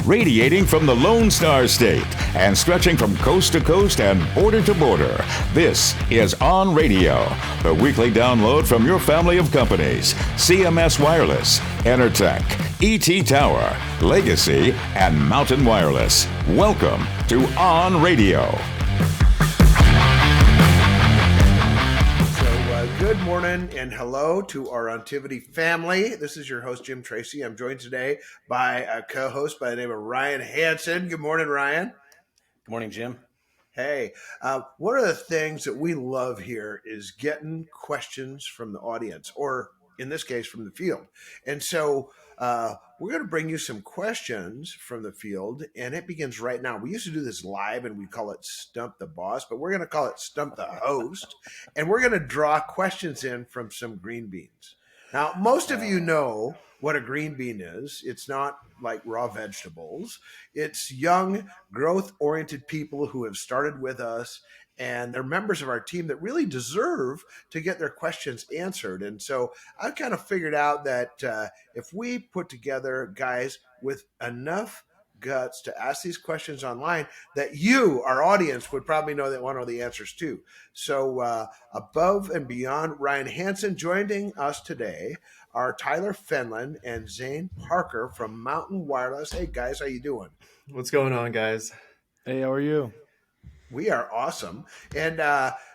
radiating from the Lone Star State and stretching from coast to coast and border to border. This is OnRadio, the weekly download from your family of companies: CMS Wireless, Enertech, ET Tower, Legacy, and Mountain Wireless. Welcome to OnRadio. Good morning and hello to our Ontivity family. This is your host, Jim Tracy. I'm joined today by a co-host by the name of Ryan Hanson. Good morning, Ryan. Good morning, Jim. Hey, one of the things that we love here is getting questions from the audience, or in this case, from the field. And so we're going to bring you some questions from the field, and it begins right now. We used to do this live, and we call it Stump the Boss, but we're going to call it Stump the Host, and we're going to draw questions in from some green beans. Now, most of you know what a green bean is. It's not like raw vegetables. It's young, growth-oriented people who have started with us, and they're members of our team that really deserve to get their questions answered. And so I kind of figured out that if we put together guys with enough guts to ask these questions online, that you, our audience, would probably know that want to know the answers too. So above and beyond Ryan Hanson, joining us today are Tyler Fenlon and Zane Parker from Mountain Wireless. Hey guys, how you doing? What's going on, guys? Hey, how are you? We are awesome. And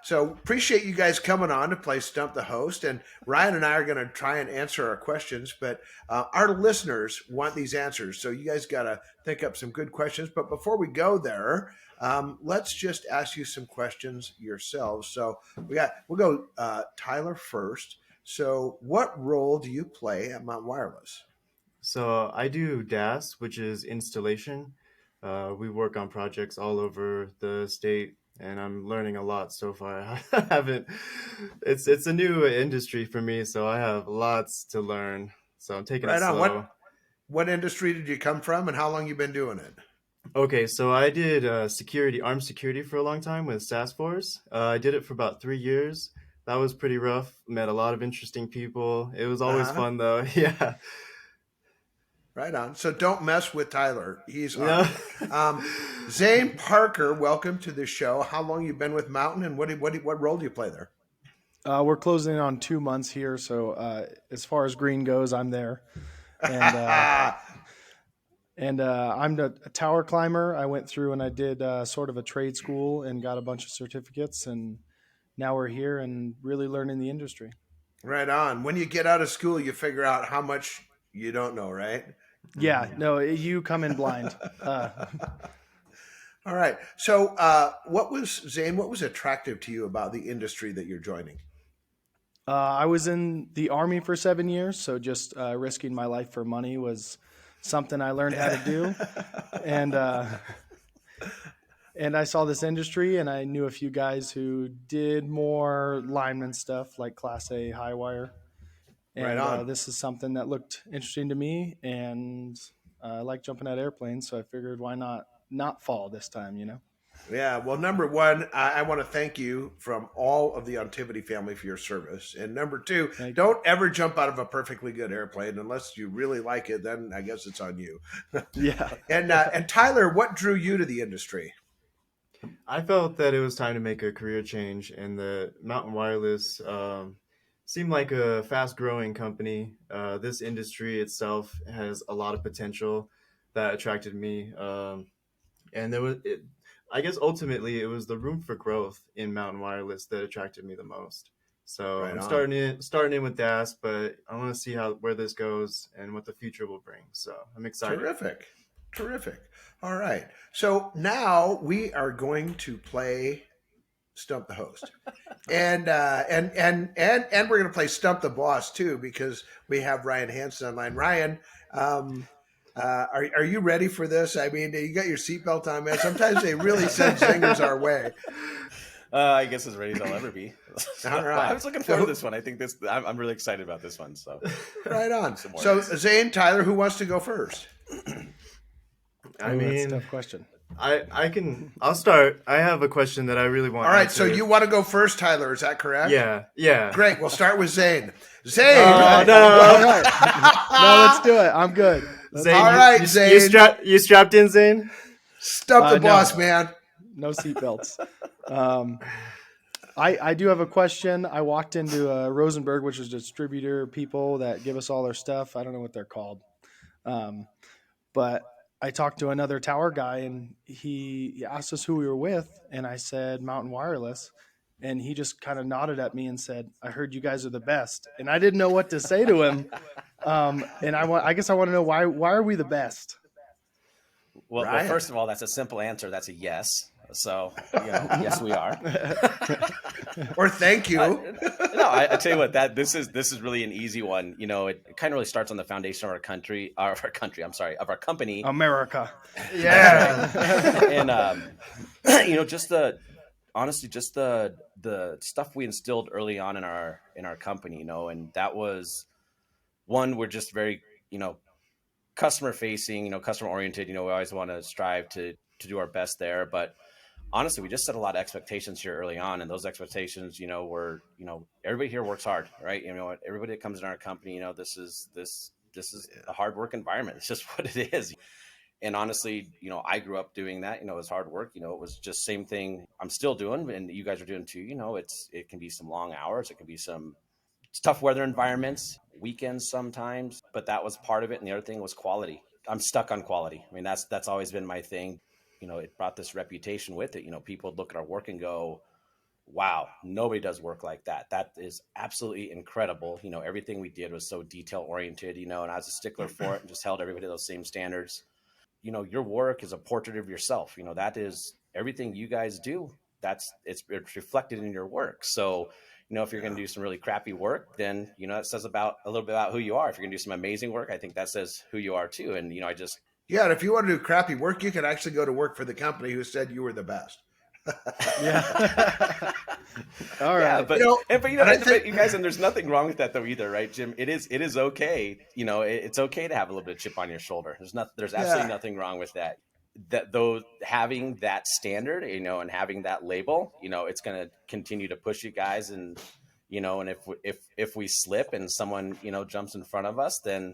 so appreciate you guys coming on to play Stump the Host. And Ryan and I are going to try and answer our questions, but our listeners want these answers. So you guys got to think up some good questions. But before we go there, let's just ask you some questions yourselves. So we'll go Tyler first. So what role do you play at Mountain Wireless? So I do DAS, which is installation. We work on projects all over the state, and I'm learning a lot so far. It's a new industry for me, so I have lots to learn. So I'm taking it slow. What industry did you come from, and how long you been doing it? Okay, so I did armed security for a long time with SAS Force. I did it for about 3 years. That was pretty rough. Met a lot of interesting people. It was always fun, though. Yeah. Right on. So don't mess with Tyler. He's on. Zane Parker, welcome to the show. How long you been with Mountain, and what role do you play there? We're closing in on 2 months here, so as far as green goes, I'm there. And I'm a tower climber. I went through and I did sort of a trade school and got a bunch of certificates, and now we're here and really learning the industry. Right on. When you get out of school, you figure out how much you don't know, right? Yeah, no, you come in blind. All right. So what was attractive to you about the industry that you're joining? I was in the Army for 7 years, so just risking my life for money was something I learned how to do. And I saw this industry, and I knew a few guys who did more lineman stuff like Class A high wire. And right on. This is something that looked interesting to me, and I like jumping out of airplanes, so I figured why not fall this time, you know? Yeah, well, number one, I want to thank you from all of the Ontivity family for your service. And number two, don't ever jump out of a perfectly good airplane unless you really like it. Then I guess it's on you. Yeah. And Tyler, what drew you to the industry? I felt that it was time to make a career change, and the Mountain Wireless seemed like a fast-growing company. This industry itself has a lot of potential that attracted me, and I guess ultimately it was the room for growth in Mountain Wireless that attracted me the most. So I'm starting in with DAS, but I want to see where this goes and what the future will bring. So I'm excited. Terrific. All right. So now we are going to play Stump the Host, and we're going to play Stump the Boss too, because we have Ryan Hanson online. Ryan, are you ready for this? I mean, you got your seatbelt on, man. Sometimes they really send zingers our way. I guess as ready as I'll ever be. All right. I was looking forward to this one. I think I'm really excited about this one. So right on. So Zane, Tyler, who wants to go first? I mean, that's a tough question. I'll start. I have a question that I really want. All right, so you want to go first, Tyler? Is that correct? Yeah. Great. We'll start with Zane. Zane. No, let's do it. I'm good. All right, Zane. You strapped in, Zane? Stump the boss, No. man. No seatbelts. I do have a question. I walked into Rosenberg, which is distributor people that give us all their stuff. I don't know what they're called. But I talked to another tower guy and he asked us who we were with. And I said, Mountain Wireless. And he just kind of nodded at me and said, I heard you guys are the best. And I didn't know what to say to him. And I guess I want to know why are we the best? Well, first of all, that's a simple answer. That's a yes. So, yes, we are. Or thank you. No, I tell you what, this is really an easy one. It kind of really starts on the foundation of our country, of our company, America. Yeah. And just the stuff we instilled early on in our company, and that was one. We're just very customer facing, customer oriented. We always want to strive to do our best there, but honestly, we just set a lot of expectations here early on, and those expectations, were, everybody here works hard, right? Everybody that comes in our company, this is a hard work environment. It's just what it is. And honestly, I grew up doing that. It was hard work. It was just same thing I'm still doing, and you guys are doing too. It can be some long hours. It can be some tough weather environments, weekends sometimes, but that was part of it. And the other thing was quality. I'm stuck on quality. I mean, that's always been my thing. It brought this reputation with it. People would look at our work and go, wow, nobody does work like that. That is absolutely incredible. Everything we did was so detail oriented, and I was a stickler for it and just held everybody to those same standards. Your work is a portrait of yourself. That is everything you guys do. It's reflected in your work. So, if you're going to do some really crappy work, then, that says a little bit about who you are. If you're going to do some amazing work, I think that says who you are too. And, Yeah, and if you want to do crappy work, you can actually go to work for the company who said you were the best. Yeah. All right. Yeah, but you guys, and there's nothing wrong with that though either, right, Jim? It is okay. It's okay to have a little bit of chip on your shoulder. There's absolutely nothing wrong with that. That though, having that standard, and having that label, it's going to continue to push you guys. And and if we slip and someone jumps in front of us, then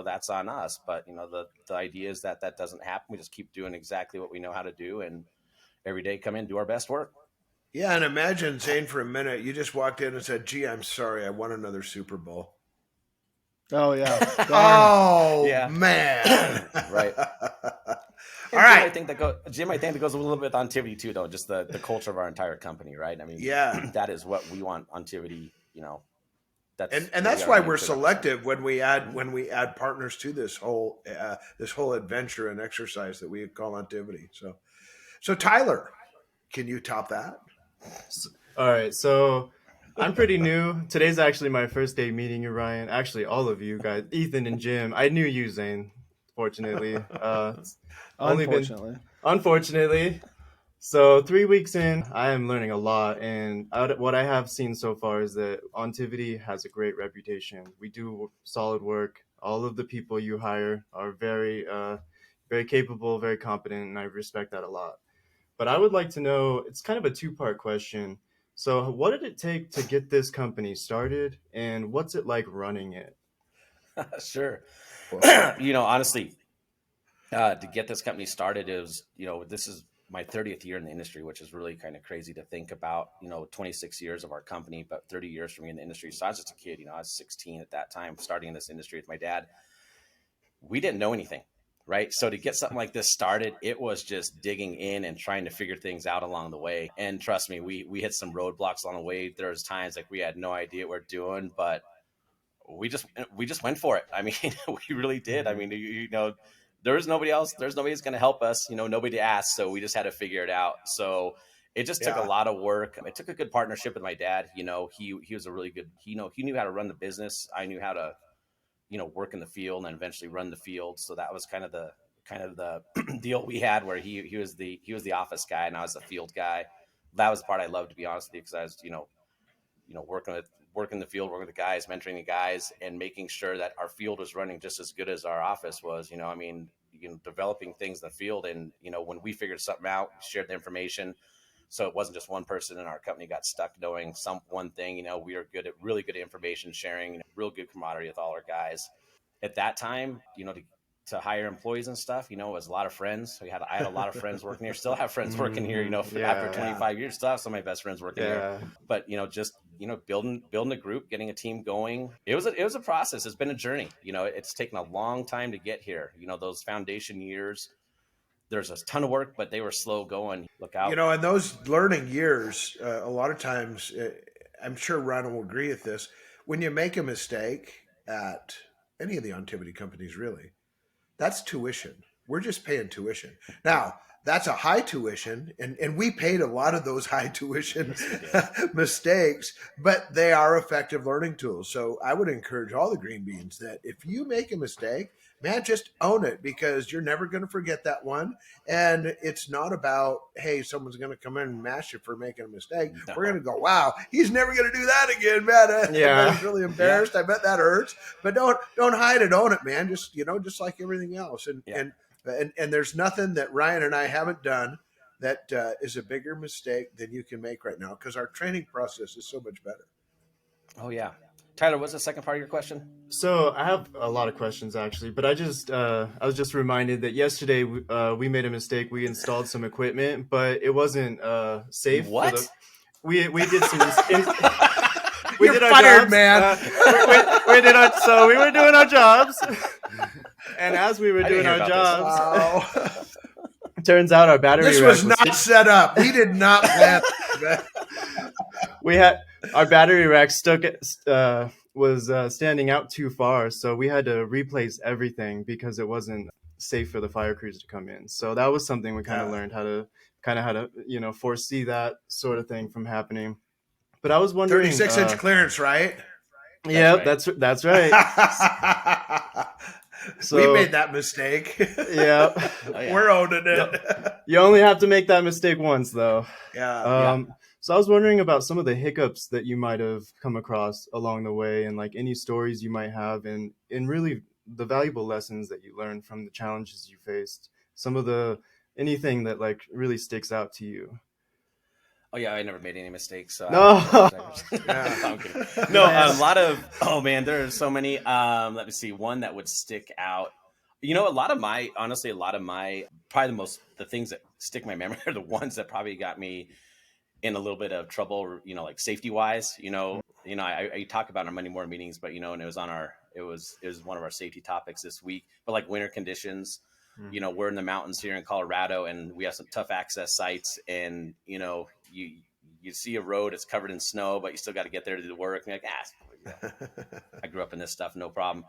that's on us. But the idea is that doesn't happen. We just keep doing exactly what we know how to do, and every day come in, do our best work. Yeah, and imagine, Zane, for a minute, you just walked in and said, gee, I'm sorry, I won another Super Bowl. Oh, yeah. Oh, yeah. Man. Right. All right. Jim, I think that goes a little bit on Tivity too, though, just the culture of our entire company, right? I mean, that is what we want on Tivity, And that's why we're selective when we add partners to this whole adventure and exercise that we call Ontivity. So Tyler, can you top that? All right, so I'm pretty new. Today's actually my first day meeting you, Ryan. Actually, all of you guys, Ethan and Jim. I knew you, Zane. Fortunately, unfortunately. So 3 weeks in, I am learning a lot, and what I have seen so far is that Ontivity has a great reputation. We do solid work. All of the people you hire are very, very capable, very competent, and I respect that a lot. But I would like to know, it's kind of a two-part question. So what did it take to get this company started, and what's it like running it? Sure. Honestly, to get this company started is, this is my 30th year in the industry, which is really kind of crazy to think about, 26 years of our company, but 30 years for me in the industry. So I was just a kid, I was 16 at that time, starting in this industry with my dad. We didn't know anything, right? So to get something like this started, it was just digging in and trying to figure things out along the way. And trust me, we hit some roadblocks along the way. There was times like we had no idea what we're doing, but we just went for it. I mean, we really did. I mean, there's nobody else. There's nobody who's going to help us. Nobody asked, so we just had to figure it out. So it just took a lot of work. It took a good partnership with my dad. He was a really good. He knew how to run the business. I knew how to, work in the field and eventually run the field. So that was kind of the deal we had, where he was the office guy and I was the field guy. That was the part I loved, to be honest with you, because I was working the field, working with the guys, mentoring the guys, and making sure that our field was running just as good as our office was. Developing things in the field, and when we figured something out, we shared the information, so it wasn't just one person in our company got stuck knowing one thing. We are really good at information sharing, real good camaraderie with all our guys. At that time, to hire employees and stuff, it was a lot of friends. I had a lot of friends working here, still have friends working here, after 25 years, still have some of my best friends working here. But, just, building a group, getting a team going. It was a process. It's been a journey. It's taken a long time to get here. Those foundation years, there's a ton of work, but they were slow going. Look out. In those learning years, a lot of times, I'm sure Ron will agree with this. When you make a mistake at any of the activity companies, really, that's tuition. We're just paying tuition. Now, that's a high tuition, and we paid a lot of those high tuition mistakes, but they are effective learning tools. So I would encourage all the green beans that if you make a mistake, man, just own it, because you're never going to forget that one. And it's not about, hey, someone's going to come in and mash you for making a mistake. No. We're going to go, wow, he's never going to do that again, man. Yeah. I was really embarrassed. I bet that hurts. But don't hide it, own it, man. Just, just like everything else. And there's nothing that Ryan and I haven't done that is a bigger mistake than you can make right now, because our training process is so much better. Oh, yeah. Tyler, what's the second part of your question? So I have a lot of questions, actually, but I was just reminded that yesterday we made a mistake. We installed some equipment, but it wasn't safe. What? We did some. You're did our fired, jobs. Man. So we were doing our jobs, and as we were doing our jobs, turns out our battery. This was not set up. We did not plan. We had our battery rack was standing out too far, so we had to replace everything because it wasn't safe for the fire crews to come in. So that was something we kind of learned how to foresee that sort of thing from happening. But I was wondering, 36-inch clearance, right? Yeah, that's right. So, we made that mistake. Yeah. We're owning it. You only have to make that mistake once, though. Yeah. So I was wondering about some of the hiccups that you might have come across along the way, and like any stories you might have, and really the valuable lessons that you learned from the challenges you faced. Anything that like really sticks out to you. Oh yeah, I never made any mistakes. So no, I'm kidding. No, a lot of. Oh man, there are so many. Let me see. One that would stick out. A lot of my probably the things that stick in my memory are the ones that probably got me in a little bit of trouble. Like safety wise. I talk about in our Monday morning meetings, but and it was one of our safety topics this week. But like winter conditions. We're in the mountains here in Colorado, and we have some tough access sites, and you see a road, it's covered in snow, but you still got to get there to do the work. And you're like, I grew up in this stuff, no problem.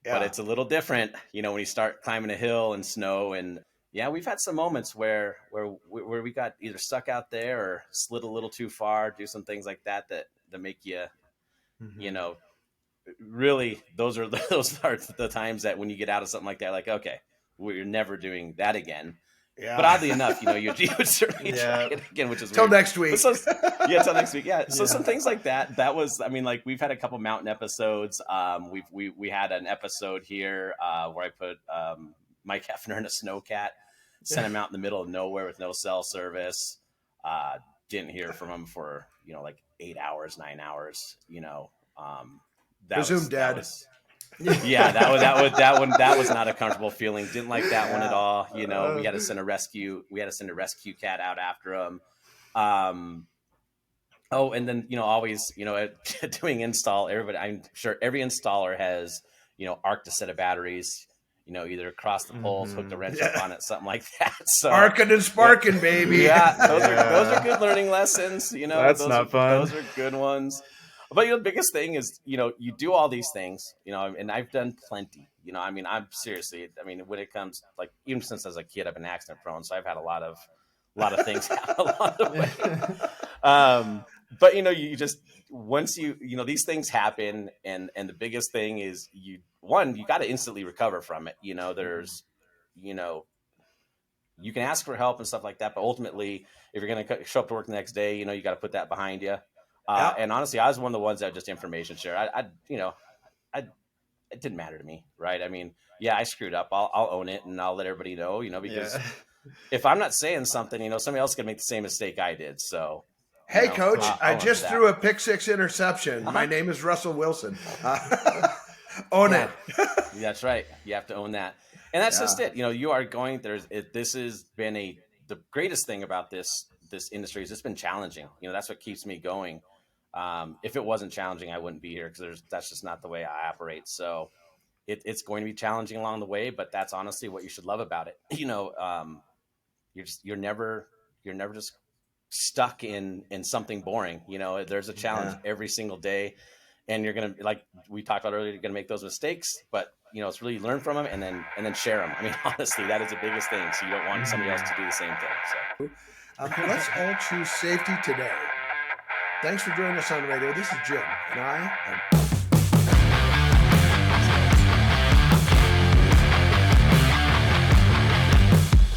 Yeah. But it's a little different, when you start climbing a hill and snow. And yeah, we've had some moments where we got either stuck out there or slid a little too far, do some things like that make you, really, those are the times that when you get out of something like that, like, okay, we're never doing that again. Yeah. But oddly enough, you would certainly try it again, which is till weird. Next week. Till next week. Yeah. So some things like that. That was, we've had a couple mountain episodes. We had an episode here where I put Mike Hefner in a snowcat, sent him out in the middle of nowhere with no cell service. Didn't hear from him for 8 hours, 9 hours. Presumed dead. Yeah, that was not a comfortable feeling. Didn't like that one at all. We had to send a rescue cat out after him. And then always doing install. I'm sure every installer has arced a set of batteries. Either across the poles, hook the wrench up on it, something like that. So arcing and sparking, baby. Yeah, those are good learning lessons. That's not fun. Those are good ones. But the biggest thing is, you do all these things, and I've done plenty, I'm seriously, when it comes, like, even since I was a kid, I've been accident prone. So I've had a lot of things happen along the way. But, you just, once these things happen, and the biggest thing is you got to instantly recover from it. There's, you can ask for help and stuff like that. But ultimately, if you're going to show up to work the next day, you got to put that behind you. And honestly, I was one of the ones that just information share. It didn't matter to me, right? I screwed up. I'll own it, and I'll let everybody know, because if I'm not saying something, somebody else can make the same mistake I did. So, hey, Coach, I just threw a pick six interception. My name is Russell Wilson. Own it. That's right. You have to own that. And that's Yeah. just it. You are going this has been the greatest thing about this industry is it's been challenging. That's what keeps me going. If it wasn't challenging, I wouldn't be here, because that's just not the way I operate. So it's going to be challenging along the way, but that's honestly what you should love about it. You're never just stuck in something boring. There's a challenge every single day, and you're gonna, like we talked about earlier, you're gonna make those mistakes, but it's really learn from them and then share them. I mean, honestly, that is the biggest thing. So you don't want somebody else to do the same thing. So Let's all choose safety today. Thanks for joining us on radio. This is Jim, and I am